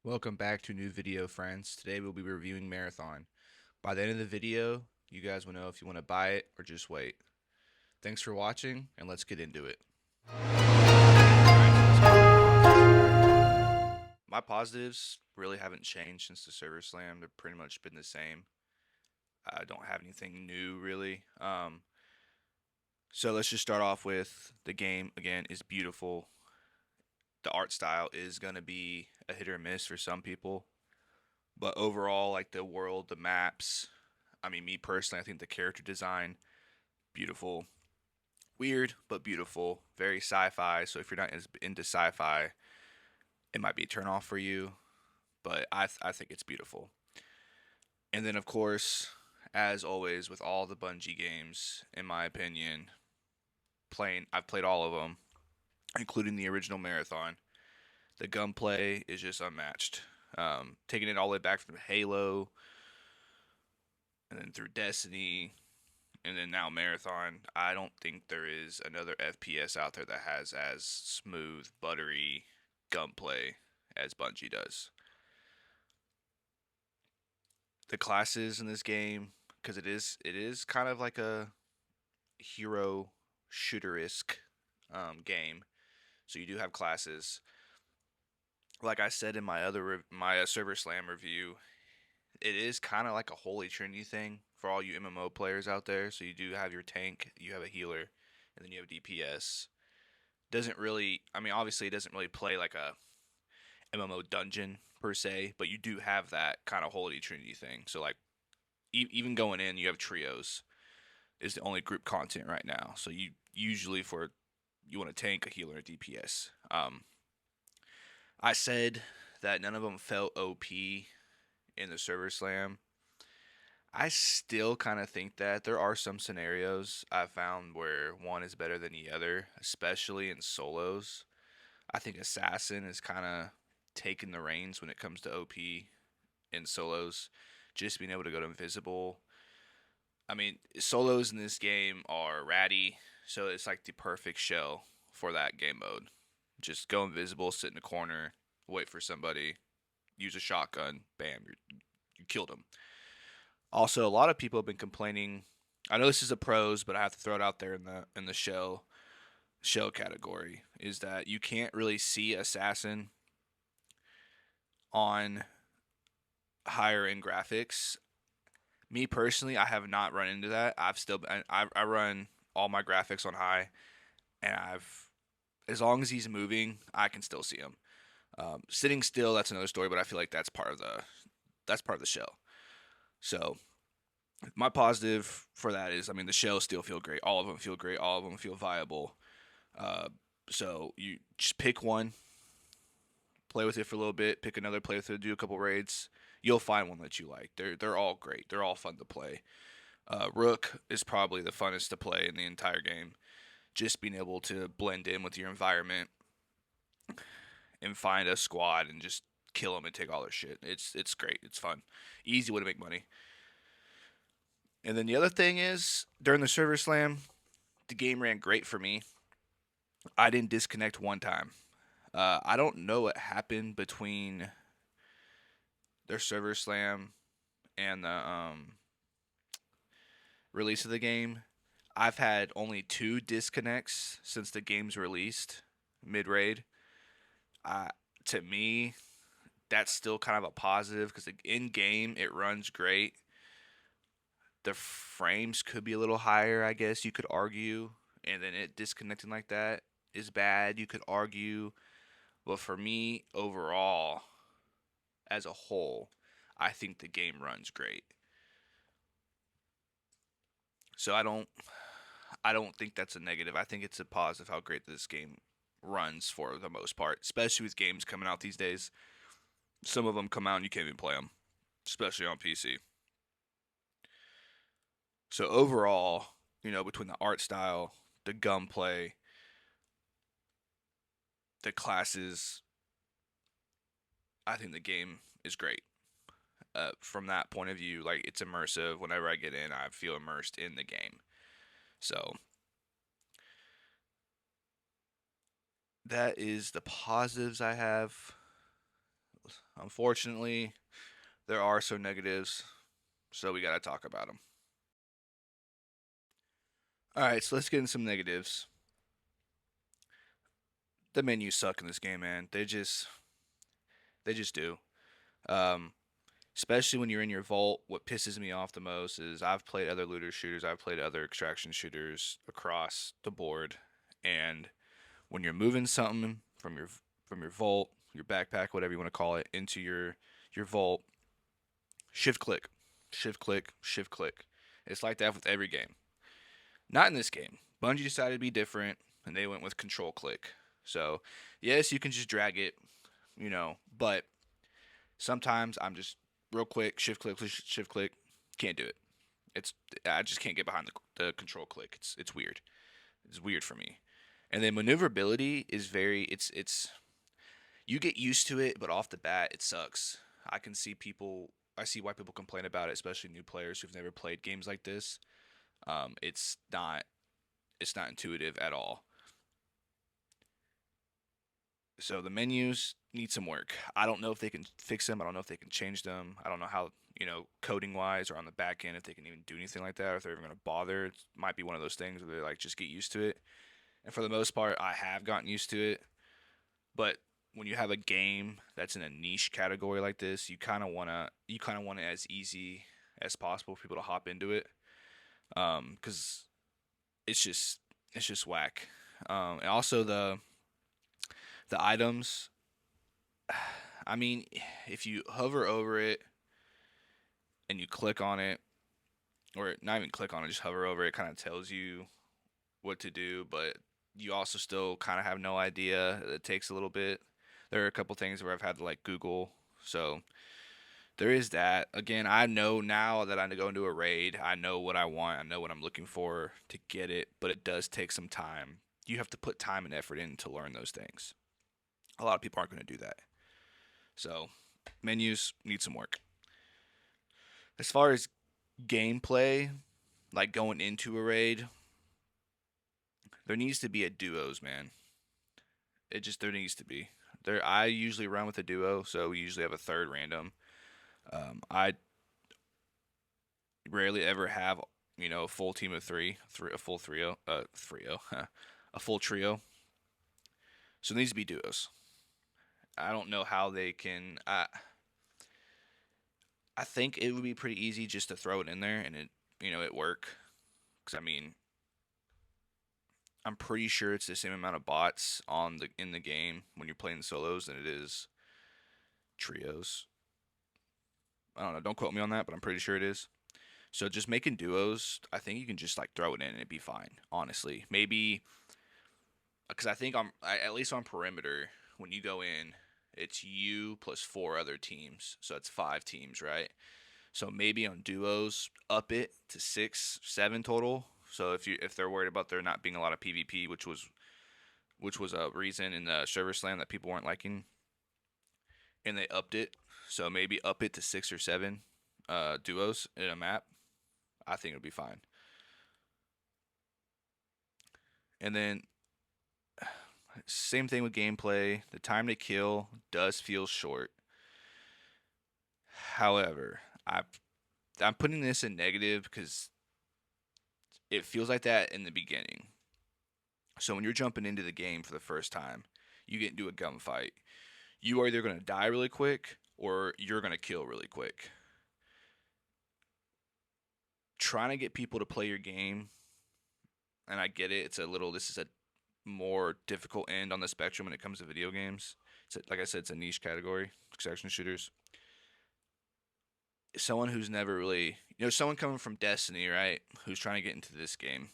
Welcome back to a new video, friends. Today we'll be reviewing Marathon. By the end of the video, you guys will know if you want to buy it or just wait. Thanks for watching, and let's get into it. My positives really haven't changed since the server slam. They've pretty much been the same. I don't have anything new really. So let's just start off with the game. Again, is beautiful. The art style is gonna be a hit or miss for some people, but overall, like the world, the maps. I mean, me personally, I think the character design beautiful. Weird, but beautiful. Very sci-fi. So if you're not as into sci-fi, it might be a turn off for you. But I think it's beautiful. And then of course, as always with all the Bungie games, in my opinion, I've played all of them, including the original Marathon. The gunplay is just unmatched. Taking it all the way back from Halo, and then through Destiny, and then now Marathon. I don't think there is another FPS out there that has as smooth, buttery gunplay as Bungie does. The classes in this game, because it is kind of like a hero shooter-esque game. So you do have classes. Like I said in my Server Slam review, it is kind of like a Holy Trinity thing for all you MMO players out there. So you do have your tank, you have a healer, and then you have DPS. Doesn't really, I mean, obviously it doesn't really play like a MMO dungeon per se, but you do have that kind of Holy Trinity thing. So like even going in, you have trios is the only group content right now. So you usually for you want a tank, a healer, a DPS. I said that none of them felt OP in the server slam. I still kind of think that there are some scenarios I found where one is better than the other, especially in solos. I think Assassin is kind of taking the reins when it comes to OP in solos, just being able to go to invisible. I mean, solos in this game are ratty, so it's like the perfect shell for that game mode. Just go invisible, sit in a corner, wait for somebody, use a shotgun, bam, you killed them. Also, a lot of people have been complaining. I know this is a pros, but I have to throw it out there in the shell category. Is that you can't really see assassin on higher end graphics. Me personally, I have not run into that. I run all my graphics on high, and I've as long as he's moving, I can still see him. Sitting still, that's another story, but I feel like that's part of the shell. So my positive for that is, I mean, the shells still feel great. All of them feel great. All of them feel viable. Uh, so you just pick one, play with it for a little bit, pick another, play with it, do a couple raids. You'll find one that you like. They're all great. They're all fun to play. Rook is probably the funnest to play in the entire game. Just being able to blend in with your environment and find a squad and just kill them and take all their shit. It's great. It's fun. Easy way to make money. And then the other thing is during the server slam, the game ran great for me. I didn't disconnect one time. I don't know what happened between their server slam and the release of the game. I've had only two disconnects since the game's released mid raid. Uh, to me, that's still kind of a positive because in game it runs great. The frames could be a little higher, I guess you could argue, and then it disconnecting like that is bad. You could argue, but for me overall, as a whole, I think the game runs great. So I don't think that's a negative. I think it's a positive how great this game runs for the most part, especially with games coming out these days. Some of them come out and you can't even play them, especially on PC. So overall, between the art style, the gunplay, the classes, I think the game is great. From that point of view, like it's immersive. Whenever I get in, I feel immersed in the game. So that is the positives I have. Unfortunately, there are some negatives, so we got to talk about them. All right, so let's get into some negatives. The menus suck in this game, man. They just do. Um, Especially when you're in your vault. What pisses me off the most is I've played other looter shooters, I've played other extraction shooters across the board, and when you're moving something from your vault, your backpack, whatever you want to call it, into your vault, shift click, shift click, shift click. It's like that with every game. Not in this game. Bungie decided to be different, and they went with control click. So, yes, you can just drag it, but sometimes I'm just real quick shift click, can't do it. It's I just can't get behind the control click. It's weird. It's weird for me. And then maneuverability is very it's you get used to it, but off the bat it sucks. I see why people complain about it, especially new players who've never played games like this. It's not intuitive at all. So the menus need some work. I don't know if they can fix them. I don't know if they can change them. I don't know how, coding wise or on the back end if they can even do anything like that or if they're even going to bother. It might be one of those things where they like just get used to it. And for the most part, I have gotten used to it. But when you have a game that's in a niche category like this, you kind of want it as easy as possible for people to hop into it. Because it's just whack. And also the items. I mean, if you hover over it and you click on it, or not even click on it, just hover over it, kind of tells you what to do, but you also still kind of have no idea. It takes a little bit. There are a couple things where I've had to like Google, so there is that. Again, I know now that I go into a raid, I know what I want, I know what I'm looking for to get it, but it does take some time. You have to put time and effort in to learn those things. A lot of people aren't going to do that. So, menus need some work. As far as gameplay, like going into a raid, there needs to be a duos, man. There needs to be. I usually run with a duo, so we usually have a third random. I rarely ever have a full team of a full a full trio. So it needs to be duos. I don't know how they can. I think it would be pretty easy just to throw it in there and it work. Because I mean, I'm pretty sure it's the same amount of bots in the game when you're playing solos than it is trios. I don't know. Don't quote me on that, but I'm pretty sure it is. So just making duos, I think you can just like throw it in and it'd be fine. Honestly, maybe because I think at least on perimeter when you go in, it's you plus four other teams, so it's five teams, right? So maybe on duos, up it to 6, 7 total. So if they're worried about there not being a lot of PvP, which was a reason in the server slam that people weren't liking, and they upped it. So maybe up it to 6 or 7 duos in a map. I think it'll be fine. And then same thing with gameplay. The time to kill does feel short. However, I'm putting this in negative because it feels like that in the beginning. So when you're jumping into the game for the first time, you get into a gunfight. You are either going to die really quick or you're going to kill really quick. Trying to get people to play your game, and I get it. This is a more difficult end on the spectrum when it comes to video games. Like I said, it's a niche category, extraction shooters. Someone who's never really, someone coming from Destiny, right, who's trying to get into this game,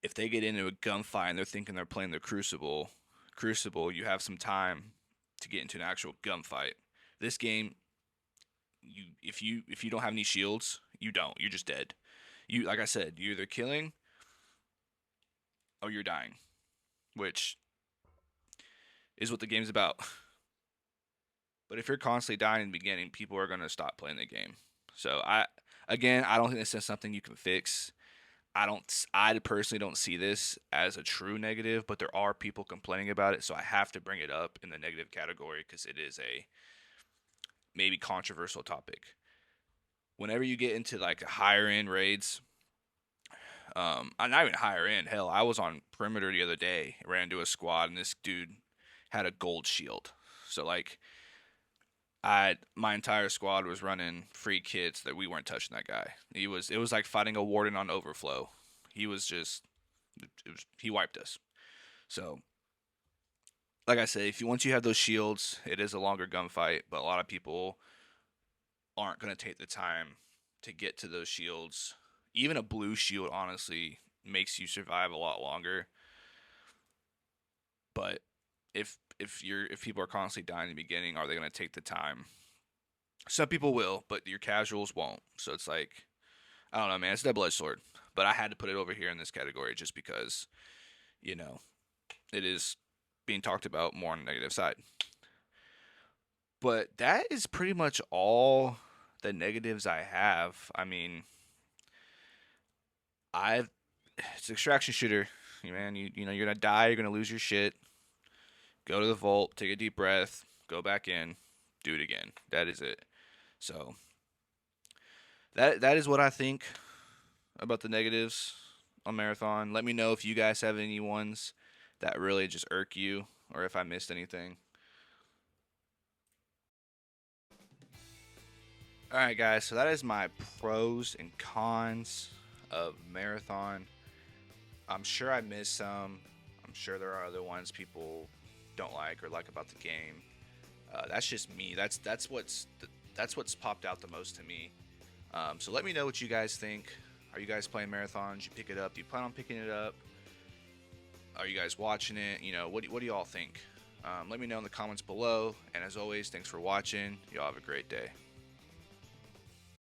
if they get into a gunfight and they're thinking they're playing the Crucible, you have some time to get into an actual gunfight. This game, if you don't have any shields, you don't. You're just dead. Like I said, you're either killing or you're dying, which is what the game's about. But if you're constantly dying in the beginning, people are gonna stop playing the game. So I don't think this is something you can fix. I personally don't see this as a true negative, but there are people complaining about it, so I have to bring it up in the negative category because it is a maybe controversial topic. Whenever you get into like higher end raids, not even higher end. Hell, I was on perimeter the other day, ran into a squad, and this dude had a gold shield. So like, my entire squad was running free kits that we weren't touching that guy. It was like fighting a warden on overflow. He was just he wiped us. So like I said, if you once you have those shields, it is a longer gunfight, but a lot of people aren't going to take the time to get to those shields. Even a blue shield honestly makes you survive a lot longer. But if people are constantly dying in the beginning, are they going to take the time? Some people will, but your casuals won't. So it's like, I don't know, man. It's a double-edged sword. But I had to put it over here in this category just because, you know, it is being talked about more on the negative side. But that is pretty much all the negatives I have. I mean, I've it's an extraction shooter. Man, you know you're gonna die. You're gonna lose your shit. Go to the vault. Take a deep breath. Go back in. Do it again. That is it. So that is what I think about the negatives on Marathon. Let me know if you guys have any ones that really just irk you, or if I missed anything. All right, guys. So that is my pros and cons of Marathon. I'm sure I missed some. I'm sure there are other ones people don't like or like about the game. That's just me. That's what's popped out the most to me. So let me know what you guys think. Are you guys playing marathons? You pick it up? Do you plan on picking it up? Are you guys watching it? You know, what do y'all think? Let me know in the comments below. And as always, thanks for watching. Y'all have a great day.